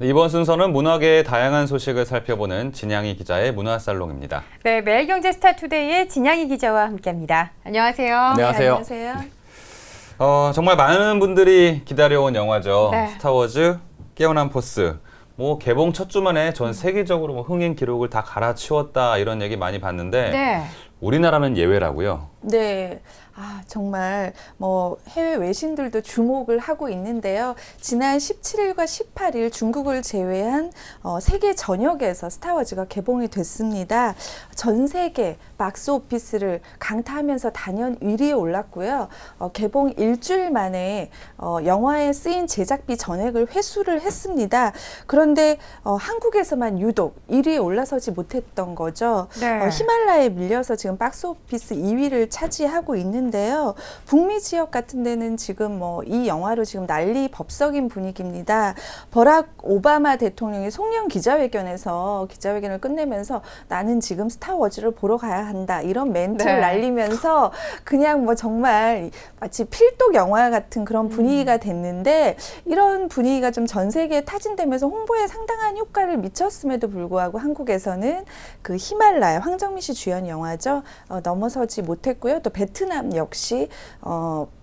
네, 이번 순서는 문화계의 다양한 소식을 살펴보는 진양희 기자의 문화살롱입니다. 네, 매일경제 스타투데이의 진양희 기자와 함께합니다. 안녕하세요. 안녕하세요. 네, 안녕하세요. 정말 많은 분들이 기다려온 영화죠. 네. 스타워즈 깨어난 포스. 개봉 첫 주만에 전 세계적으로 흥행 기록을 다 갈아치웠다 이런 얘기 많이 봤는데 네. 우리나라는 예외라고요. 네. 정말 해외 외신들도 주목을 하고 있는데요. 지난 17일과 18일 중국을 제외한 세계 전역에서 스타워즈가 개봉이 됐습니다. 전 세계 박스오피스를 강타하면서 단연 1위에 올랐고요. 개봉 일주일 만에 영화에 쓰인 제작비 전액을 회수를 했습니다. 그런데 한국에서만 유독 1위에 올라서지 못했던 거죠. 네. 히말라야에 밀려서 지금 박스오피스 2위를 차지하고 있는데요. 북미 지역 같은 데는 지금 이 영화로 지금 난리 법석인 분위기입니다. 버락 오바마 대통령이 송년 기자회견을 끝내면서 나는 지금 스타워즈를 보러 가야 한다 이런 멘트를 네. 날리면서 그냥 정말 마치 필독 영화 같은 그런 분위기가 됐는데 이런 분위기가 좀 전 세계에 타진되면서 홍보에 상당한 효과를 미쳤음에도 불구하고 한국에서는 그 히말라야 황정민 씨 주연 영화죠. 넘어서지 못했고요. 또 베트남 역시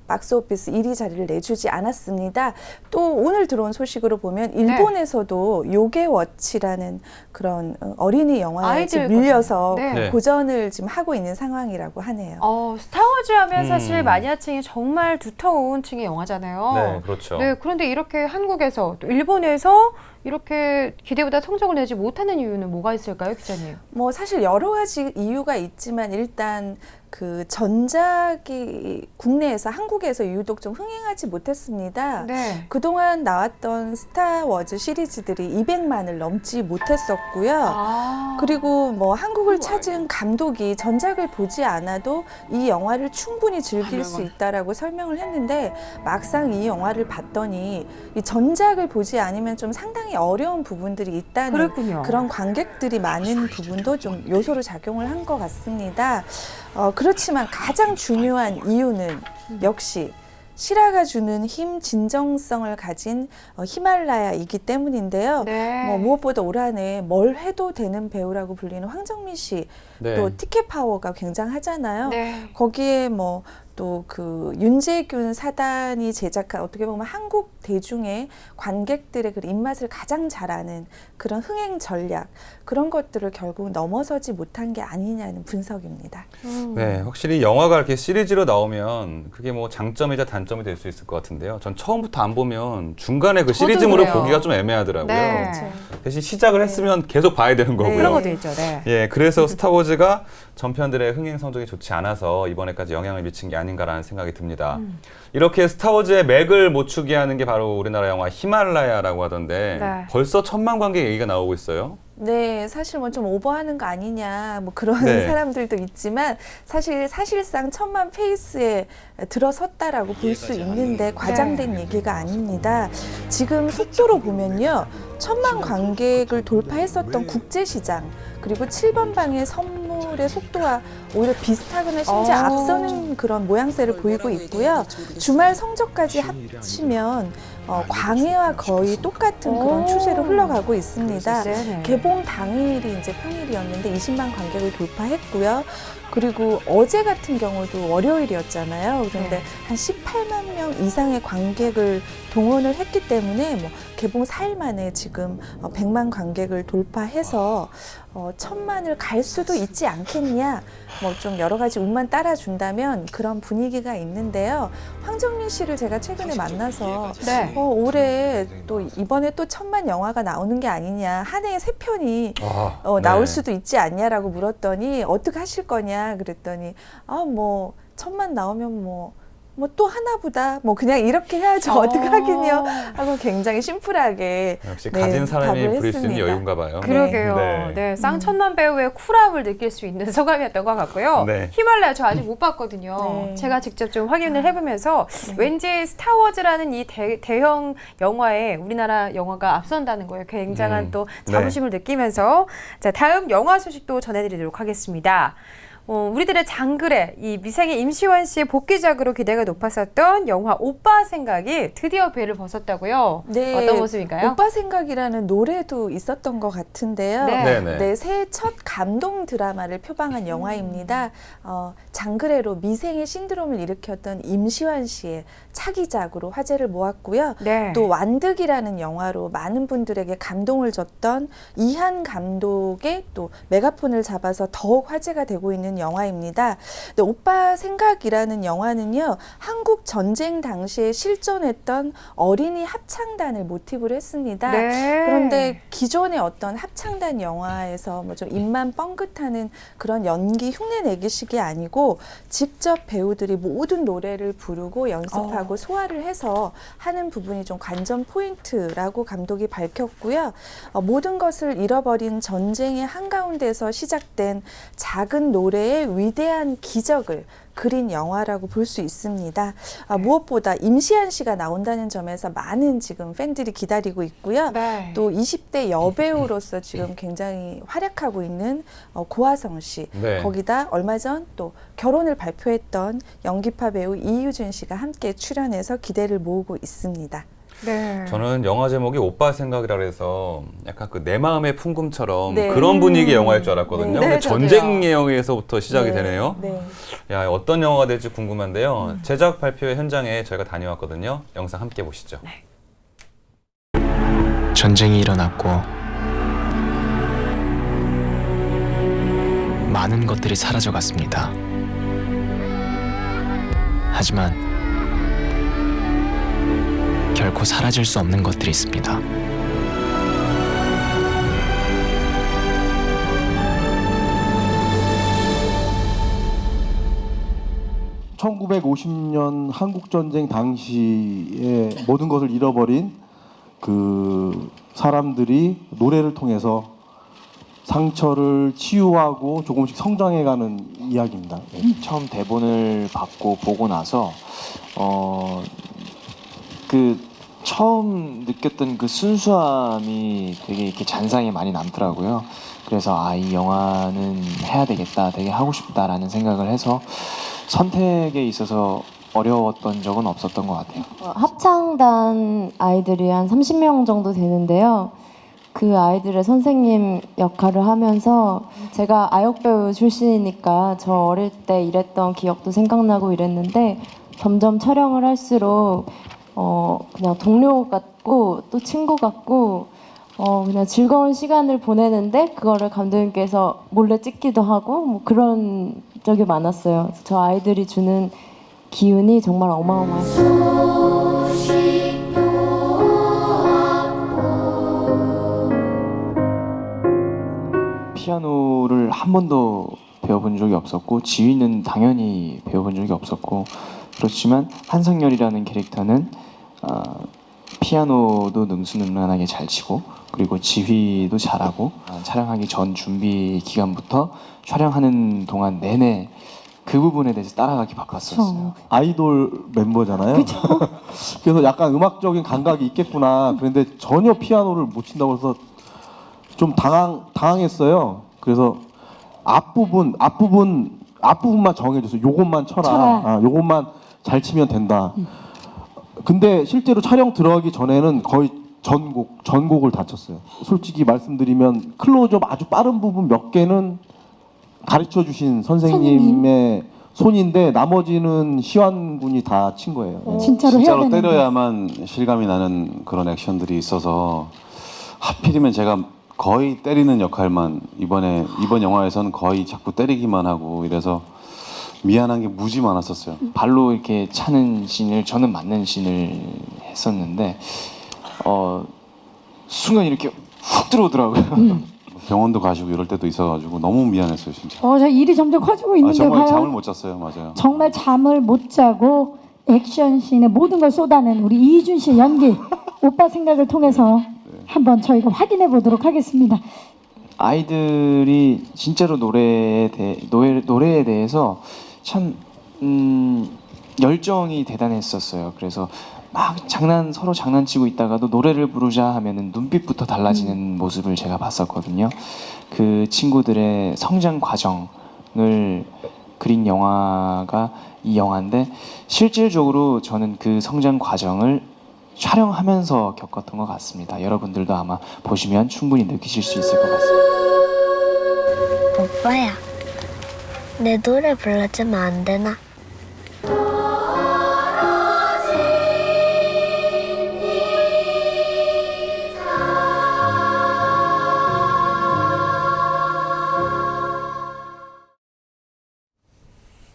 박스오피스 1위 자리를 내주지 않았습니다. 또 오늘 들어온 소식으로 보면 일본에서도 요게워치라는 그런 어린이 영화에 지금 밀려서 고전을 지금 하고 있는 상황이라고 하네요. 스타워즈 하면 사실 마니아층이 정말 두터운 층의 영화잖아요. 네, 그렇죠. 네, 그런데 이렇게 한국에서 또 일본에서 이렇게 기대보다 성적을 내지 못하는 이유는 뭐가 있을까요, 기자님? 사실 여러 가지 이유가 있지만 일단 그 전작이 국내에서 한국에서 유독 좀 흥행하지 못했습니다. 네. 그동안 나왔던 스타워즈 시리즈들이 200만을 넘지 못했었고요. 그리고 한국을 찾은 감독이 전작을 보지 않아도 이 영화를 충분히 즐길 수 있다라고 설명을 했는데 막상 이 영화를 봤더니 이 전작을 보지 않으면 좀 상당히 어려운 부분들이 있다는 그렇군요. 그런 관객들이 많은 부분도 좀 요소로 작용을 한 것 같습니다. 그렇지만 가장 중요한 이유는 역시 실화가 주는 힘, 진정성을 가진 히말라야이기 때문인데요. 네. 무엇보다 올 한해 뭘 해도 되는 배우라고 불리는 황정민 씨, 또 티켓 파워가 굉장하잖아요. 네. 거기에 또 그 윤재균 사단이 제작한 어떻게 보면 한국 대중의 관객들의 그 입맛을 가장 잘 아는 그런 흥행 전략 그런 것들을 결국 넘어서지 못한 게 아니냐는 분석입니다. 네, 확실히 영화가 이렇게 시리즈로 나오면 그게 장점이자 단점이 될 수 있을 것 같은데요. 전 처음부터 안 보면 중간에 그 시리즈물을 그래요. 보기가 좀 애매하더라고요. 네. 그렇죠. 대신 시작을 했으면 계속 봐야 되는 거고요. 그런 것도 있죠. 네. 예, 그래서 스타워즈가 전편들의 흥행 성적이 좋지 않아서 이번에까지 영향을 미친 게 아닌가라는 생각이 듭니다. 이렇게 스타워즈의 맥을 못 추게 하는 게 바로 우리나라 영화 히말라야라고 하던데 벌써 1,000만 관객 얘기가 나오고 있어요. 네, 사실 좀 오버하는 거 아니냐 그런 사람들도 있지만 사실상 1,000만 페이스에 들어섰다라고 볼 수 있는데 과장된 얘기가 아닙니다. 지금 속도로 보면요, 1,000만 관객을 돌파했었던 국제시장 그리고 7번 방의 선물의 속도와 오히려 비슷하거나 심지어 앞서는 그런 모양새를 보이고 있고요. 주말 성적까지 합치면 광해와 거의 똑같은 그런 추세로 흘러가고 있습니다. 네네. 개봉 당일이 이제 평일이었는데 20만 관객을 돌파했고요. 그리고 어제 같은 경우도 월요일이었잖아요. 그런데 한 18만 명 이상의 관객을 동원을 했기 때문에 개봉 4일 만에 지금 100만 관객을 돌파해서 1,000만을 갈 수도 있지 않겠냐. 좀 여러 가지 운만 따라준다면 그런 분위기가 있는데요. 황정민 씨를 제가 최근에 만나서 올해 또 이번에 또 1,000만 영화가 나오는 게 아니냐. 한 해에 3편이 나올 수도 있지 않냐라고 물었더니 어떻게 하실 거냐 그랬더니 1,000만 나오면 또 하나보다 그냥 이렇게 해야죠. 어떻게 하긴요 하고 굉장히 심플하게 역시 가진 사람이 부릴 수 있는 여유인가 봐요. 그러게요. 네, 쌍천만 배우의 쿨함을 느낄 수 있는 소감이었던 것 같고요. 히말라야 저 아직 못 봤거든요. 제가 직접 좀 확인을 해보면서 왠지 스타워즈라는 이 대형 영화에 우리나라 영화가 앞선다는 거예요. 굉장한 또 자부심을 느끼면서 자, 다음 영화 소식도 전해드리도록 하겠습니다. 우리들의 장그래 이 미생의 임시완 씨의 복귀작으로 기대가 높았었던 영화 오빠 생각이 드디어 배를 벗었다고요? 네, 어떤 모습인가요? 오빠 생각이라는 노래도 있었던 것 같은데요. 네. 새해 첫 감동 드라마를 표방한 영화입니다. 장그래로 미생의 신드롬을 일으켰던 임시완 씨의 차기작으로 화제를 모았고요. 네. 또 완득이라는 영화로 많은 분들에게 감동을 줬던 이한 감독의 또 메가폰을 잡아서 더욱 화제가 되고 있는 영화입니다. 근데 오빠 생각이라는 영화는요, 한국 전쟁 당시에 실존했던 어린이 합창단을 모티브로 했습니다. 네. 그런데 기존의 어떤 합창단 영화에서 뭐 좀 입만 뻥긋하는 그런 연기 흉내내기식이 아니고 직접 배우들이 모든 노래를 부르고 연습하고 소화를 해서 하는 부분이 좀 관전 포인트라고 감독이 밝혔고요. 모든 것을 잃어버린 전쟁의 한가운데서 시작된 작은 노래의 위대한 기적을 그린 영화라고 볼 수 있습니다. 무엇보다 임시완 씨가 나온다는 점에서 많은 지금 팬들이 기다리고 있고요. 네. 또 20대 여배우로서 지금 굉장히 활약하고 있는 고화성 씨, 네. 거기다 얼마 전 또 결혼을 발표했던 연기파 배우 이유준 씨가 함께 출연해서 기대를 모으고 있습니다. 네. 저는 영화 제목이 오빠 생각이라 해서 약간 그 내 마음의 풍금처럼 네. 그런 분위기의 영화일 줄 알았거든요. 네. 근데 네, 저도요. 전쟁 내용에서부터 시작이 네. 되네요. 네. 야, 어떤 영화가 될지 궁금한데요. 제작 발표회 현장에 저희가 다녀왔거든요. 영상 함께 보시죠. 전쟁이 일어났고 많은 것들이 사라져갔습니다. 하지만 결코 사라질 수 없는 것들이 있습니다. (1950년) 한국전쟁 당시에 모든 것을 잃어버린 그 사람들이 노래를 통해서 상처를 치유하고 조금씩 성장해가는 이야기입니다. 처음 대본을 받고 보고 나서 그 처음 느꼈던 그 순수함이 되게 이렇게 잔상에 많이 남더라고요. 그래서 이 영화는 해야 되겠다, 되게 하고 싶다라는 생각을 해서 선택에 있어서 어려웠던 적은 없었던 것 같아요. 합창단 아이들이 한 30명 정도 되는데요. 그 아이들의 선생님 역할을 하면서 제가 아역배우 출신이니까 저 어릴 때 일했던 기억도 생각나고 이랬는데 점점 촬영을 할수록 그냥 동료 같고 또 친구 같고 그냥 즐거운 시간을 보내는데 그거를 감독님께서 몰래 찍기도 하고 뭐 그런 적이 많았어요. 저 아이들이 주는 기운이 정말 어마어마했어요. 피아노를 한 번도 배워본 적이 없었고 지휘는 당연히 배워본 적이 없었고 그렇지만 한상열이라는 캐릭터는 피아노도 능수능란하게 잘 치고 그리고 지휘도 잘하고 촬영하기 전 준비 기간부터 촬영하는 동안 내내 그 부분에 대해서 따라가기 바빴었어요. 아이돌 멤버잖아요. 그래서 약간 음악적인 감각이 있겠구나. 그런데 전혀 피아노를 못 친다고 해서 좀 당황했어요. 그래서 앞부분만 정해줘서 요것만 쳐라. 요것만 잘 치면 된다. 근데 실제로 촬영 들어가기 전에는 거의 전곡을 다 쳤어요. 솔직히 말씀드리면 클로즈업 아주 빠른 부분 몇 개는 가르쳐 주신 선생님의 손인데 나머지는 시완 군이 다 친 거예요. 진짜로 때려야만 실감이 나는 그런 액션들이 있어서 하필이면 제가 거의 때리는 역할만 이번 영화에서는 거의 자꾸 때리기만 하고 이래서 미안한 게 무지 많았었어요. 발로 이렇게 차는 씬을 저는 맞는 씬을 했었는데 순간 이렇게 훅 들어오더라고요. 병원도 가시고 이럴 때도 있어가지고 너무 미안했어요 진짜. 저 일이 점점 커지고 있는데 정말 과연 잠을 못 잤어요. 맞아요. 정말 잠을 못 자고 액션씬에 모든 걸 쏟아낸 우리 이준 씨의 연기 오빠 생각을 통해서 한번 저희가 확인해 보도록 하겠습니다. 아이들이 진짜로 노래에 대해서 참 열정이 대단했었어요. 그래서 막 서로 장난치고 있다가도 노래를 부르자 하면은 눈빛부터 달라지는 모습을 제가 봤었거든요. 그 친구들의 성장 과정 그린 영화가 이 영화인데 실질적으로 저는 그 성장 과정을 촬영하면서 겪었던 것 같습니다. 여러분들도 아마 보시면 충분히 느끼실 수 있을 것 같습니다. 오빠야, 내 노래 불러주면 안 되나?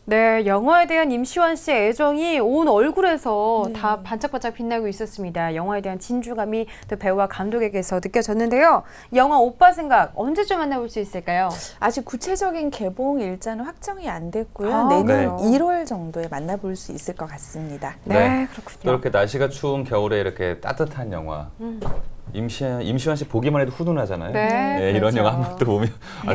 네, 영화에 대한 임시완 씨의 애정이 온 얼굴에서 다 반짝반짝 빛나고 있었습니다. 영화에 대한 진주감이 또 배우와 감독에게서 느껴졌는데요. 영화 오빠 생각 언제쯤 만나볼 수 있을까요? 아직 구체적인 개봉 일자는 확정이 안 됐고요. 내년 1월 정도에 만나볼 수 있을 것 같습니다. 네, 그렇군요. 또 이렇게 날씨가 추운 겨울에 이렇게 따뜻한 영화. 임시완 씨 보기만 해도 훈훈하잖아요. 네, 이런 그렇죠. 영화 한 번 또 보면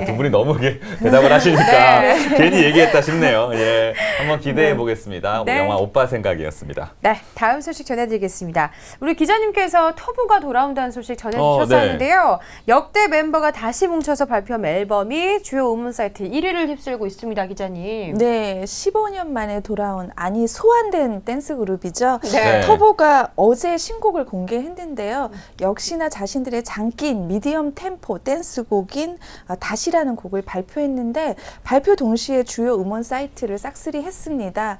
두 분이 너무 대답을 하시니까 괜히 얘기했다 싶네요. 예, 한번 기대해 보겠습니다. 영화 오빠 생각이었습니다. 네, 다음 소식 전해드리겠습니다. 우리 기자님께서 터보가 돌아온다는 소식 전해주셨었는데요. 역대 멤버가 다시 뭉쳐서 발표한 앨범이 주요 음원 사이트 1위를 휩쓸고 있습니다, 기자님. 네, 15년 만에 돌아온 소환된 댄스 그룹이죠. 네. 터보가 어제 신곡을 공개했는데요. 역시나 자신들의 장기인 미디엄 템포 댄스곡인 다시라는 곡을 발표했는데 발표 동시에 주요 음원 사이트를 싹쓸이 했습니다.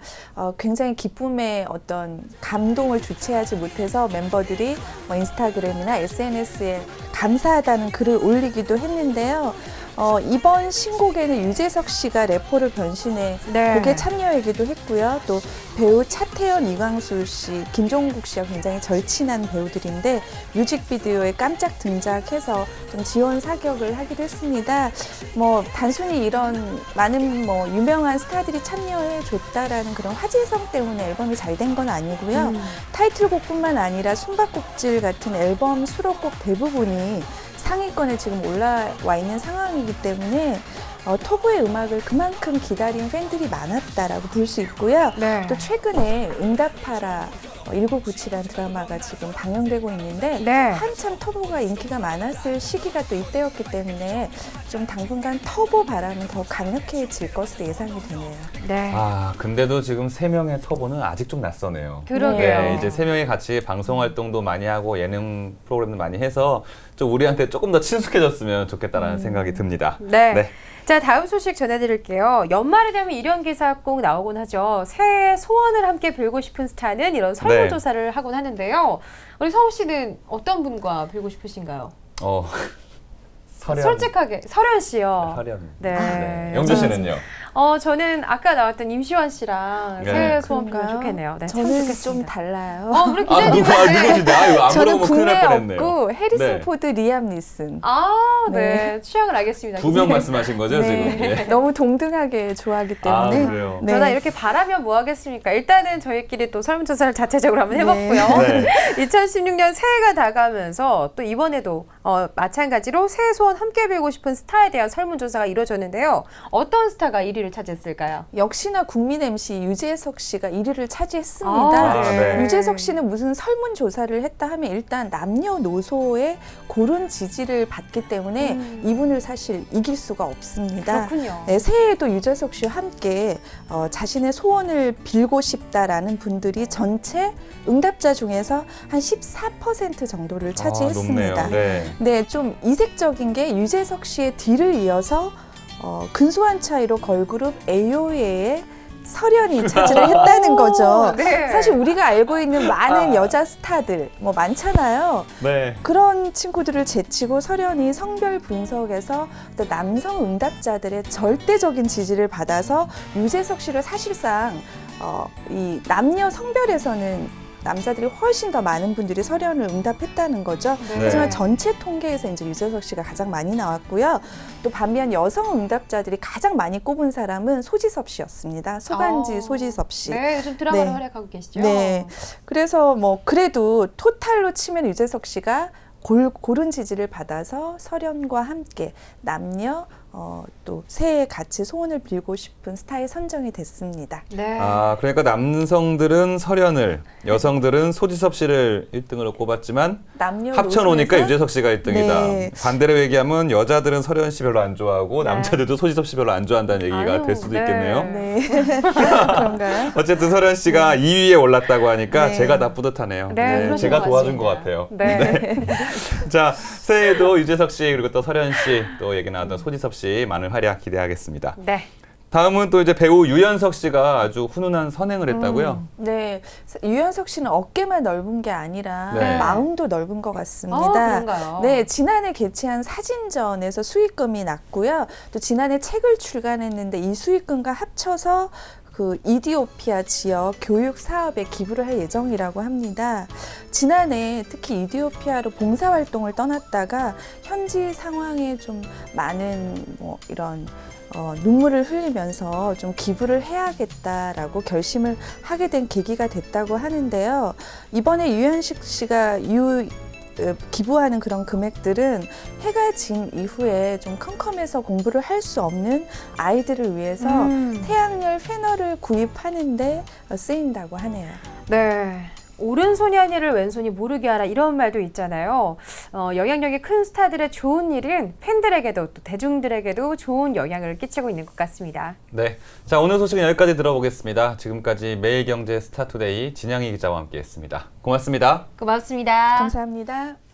굉장히 기쁨의 어떤 감동을 주체하지 못해서 멤버들이 인스타그램이나 SNS에 감사하다는 글을 올리기도 했는데요. 이번 신곡에는 유재석 씨가 래퍼를 변신해 곡에 참여하기도 했고요. 또 배우 차태현, 이광수 씨, 김종국 씨와 굉장히 절친한 배우들인데 뮤직비디오에 깜짝 등장해서 좀 지원 사격을 하기도 했습니다. 단순히 이런 많은 유명한 스타들이 참여해 줬다라는 그런 화제성 때문에 앨범이 잘 된 건 아니고요. 타이틀곡뿐만 아니라 숨바꼭질 같은 앨범 수록곡 대부분이 상위권에 지금 올라와 있는 상황이기 때문에 터보의 음악을 그만큼 기다린 팬들이 많았다라고 볼 수 있고요. 또 최근에 응답하라 1997이라는 드라마가 지금 방영되고 있는데 한참 터보가 인기가 많았을 시기가 또 이때였기 때문에 좀 당분간 터보 바람은 더 강력해질 것으로 예상이 되네요. 네. 근데도 지금 3명의 터보는 아직 좀 낯서네요. 그러게요. 네, 이제 3명이 같이 방송 활동도 많이 하고 예능 프로그램도 많이 해서 좀 우리한테 조금 더 친숙해졌으면 좋겠다라는 생각이 듭니다. 네. 자, 다음 소식 전해드릴게요. 연말이 되면 이런 기사 꼭 나오곤 하죠. 새해 소원을 함께 빌고 싶은 스타는 이런 설문조사를 하곤 하는데요. 우리 성우 씨는 어떤 분과 빌고 싶으신가요? 설현. 솔직하게 설현 씨요. 설현. 네. 영주 씨는요? 저는 아까 나왔던 임시완 씨랑 새해 소원 빌면 좋겠네요. 네, 저는 좀 달라요. 우리 기자님. 누구신데? 안 저는 물어보면 큰일 국내 날 뻔했네요. 없고 해리슨 포드, 리암 니슨. 네. 취향을 알겠습니다. 두 명 말씀하신 거죠, 네. 지금? 예. 너무 동등하게 좋아하기 때문에. 그래요? 저는 이렇게 바라면 뭐 하겠습니까? 일단은 저희끼리 또 설문조사를 자체적으로 한번 해봤고요. 2016년 새해가 다가오면서 또 이번에도 마찬가지로 새해 소원 함께 빌고 싶은 스타에 대한 설문조사가 이루어졌는데요. 어떤 스타가 1위를 차지했을까요? 역시나 국민 MC 유재석 씨가 1위를 차지했습니다. 유재석 씨는 무슨 설문조사를 했다 하면 일단 남녀노소의 고른 지지를 받기 때문에 이분을 사실 이길 수가 없습니다. 그렇군요. 네, 새해에도 유재석 씨와 함께 자신의 소원을 빌고 싶다라는 분들이 전체 응답자 중에서 한 14% 정도를 차지했습니다. 네, 좀 이색적인 게 유재석 씨의 뒤를 이어서 근소한 차이로 걸그룹 AOA의 설현이 차지를 했다는 거죠. 사실 우리가 알고 있는 많은 여자 스타들 많잖아요. 그런 친구들을 제치고 설현이 성별 분석에서 또 남성 응답자들의 절대적인 지지를 받아서 유재석 씨를 사실상 이 남녀 성별에서는 남자들이 훨씬 더 많은 분들이 설현을 응답했다는 거죠. 하지만 전체 통계에서 이제 유재석 씨가 가장 많이 나왔고요. 또 반면 여성 응답자들이 가장 많이 꼽은 사람은 소지섭 씨였습니다. 소간지 소지섭 씨. 네, 요즘 드라마로 활약하고 계시죠. 네. 그래서 그래도 토탈로 치면 유재석 씨가 고른 지지를 받아서 설현과 함께 남녀 또 새해 같이 소원을 빌고 싶은 스타에 선정이 됐습니다. 네. 아, 그러니까 남성들은 설현을, 여성들은 소지섭 씨를 1등으로 꼽았지만 합쳐놓으니까 유재석 씨가 1등이다. 네. 반대로 얘기하면 여자들은 설현 씨 별로 안 좋아하고 남자들도 소지섭 씨 별로 안 좋아한다는 얘기가 될 수도 있겠네요. 네. 그런가요? 어쨌든 설현 씨가 2위에 올랐다고 하니까 네. 제가 다 뿌듯하네요. 네, 제가 도와준 것 같아요. 네. 자, 새해에도 유재석 씨 그리고 또 설현 씨 또 얘기 나왔던 소지섭 씨 많은 활약 기대하겠습니다. 네. 다음은 또 이제 배우 유연석 씨가 아주 훈훈한 선행을 했다고요? 네, 유연석 씨는 어깨만 넓은 게 아니라 네. 마음도 넓은 것 같습니다. 그런가요? 네, 지난해 개최한 사진전에서 수익금이 났고요. 또 지난해 책을 출간했는데 이 수익금과 합쳐서 그 이디오피아 지역 교육 사업에 기부를 할 예정이라고 합니다. 지난해 특히 이디오피아로 봉사활동을 떠났다가 현지 상황에 좀 많은 이런 눈물을 흘리면서 좀 기부를 해야겠다라고 결심을 하게 된 계기가 됐다고 하는데요. 이번에 유연식 씨가 기부하는 그런 금액들은 해가 진 이후에 좀 컴컴해서 공부를 할 수 없는 아이들을 위해서 태양열 패널을 구입하는데 쓰인다고 하네요. 네. 오른손이 한 일을 왼손이 모르게 하라 이런 말도 있잖아요. 영향력이 큰 스타들의 좋은 일은 팬들에게도 또 대중들에게도 좋은 영향을 끼치고 있는 것 같습니다. 네, 자 오늘 소식은 여기까지 들어보겠습니다. 지금까지 매일경제 스타투데이 진양희 기자와 함께했습니다. 고맙습니다. 고맙습니다. 감사합니다.